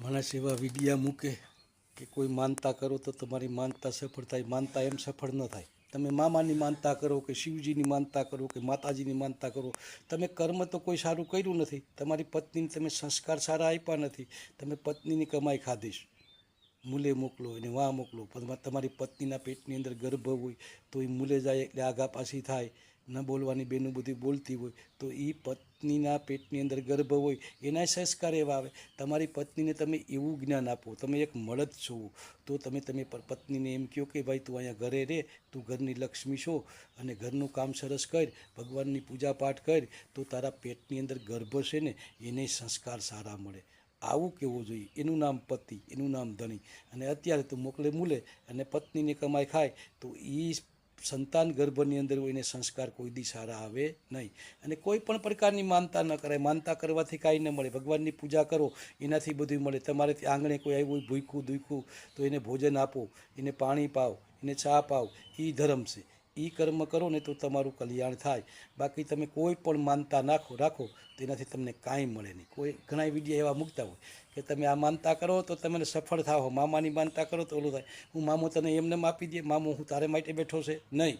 માણસ એવા વિડિયા મૂકે કે કોઈ માનતા કરો તો તમારી માનતા સફળ થાય. માનતા એમ સફળ ન થાય. તમે મામાની માનતા કરો કે શિવજીની માનતા કરો કે માતાજીની માનતા કરો, તમે કર્મ તો કોઈ સારું કર્યું નથી. તમારી પત્નીને તમે સંસ્કાર સારા આપ્યા નથી. તમે પત્નીની કમાઈ ખાધીશ, મૂલે મોકલો એને વાં મોકલો. પણ તમારી પત્નીના પેટની અંદર ગર્ભ હોય તો એ મૂલે જાય એટલે આગા પાછી થાય. ન બોલવાની બેનું બધી બોલતી હોય તો એ પત્નીના પેટની અંદર ગર્ભ હોય એના સંસ્કાર એવા આવે. તમારી પત્નીને તમે એવું જ્ઞાન આપો, તમે એક મળદ છો તો તમે પત્નીને એમ કહો કે ભાઈ તું અહીંયા ઘરે રહે, તું ઘરની લક્ષ્મી છો અને ઘરનું કામ સરસ કર, ભગવાનની પૂજા પાઠ કર, તો તારા પેટની અંદર ગર્ભ છે ને એને સંસ્કાર સારા મળે. આવું કહેવું જોઈએ. એનું નામ પતિ, એનું નામ ધણી. અને અત્યારે તો મોકલે મૂલે અને પત્નીને કમાઈ ખાય તો એ સંતાન ગર્ભની અંદર હોય એને સંસ્કાર કોઈ દી સારા આવે નહીં. અને કોઈ પણ પ્રકારની માનતા ન કરાય. માનતા કરવાથી કાંઈ ન મળે. ભગવાનની પૂજા કરો એનાથી બધું મળે. તમારે આંગણે કોઈ આવ્યું હોય ભૂખ્યું દુખ્યું તો એને ભોજન આપો, એને પાણી પાવ, એને ચા પાવ, એ ધર્મ છે. એ કર્મ કરો ને તો તમારું કલ્યાણ થાય. બાકી તમે કોઈ પણ માનતા રાખો તો એનાથી તમને કાંઈ મળે નહીં. કોઈ ઘણા વિડીયો એવા મૂકતા હોય કે તમે આ માનતા કરો તો તમે સફળ થાઓ, મામાની માનતા કરો તો ઓલું થાય. હું મામો તને એમને આપી દે, મામો હું તારે માટે બેઠો છે? નહીં.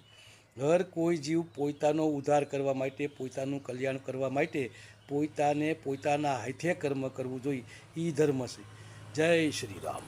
હર કોઈ જીવ પોતાનો ઉદ્ધાર કરવા માટે, પોતાનું કલ્યાણ કરવા માટે પોતાના હાથે કર્મ કરવું જોઈએ. એ ધર્મ છે. જય શ્રી રામ.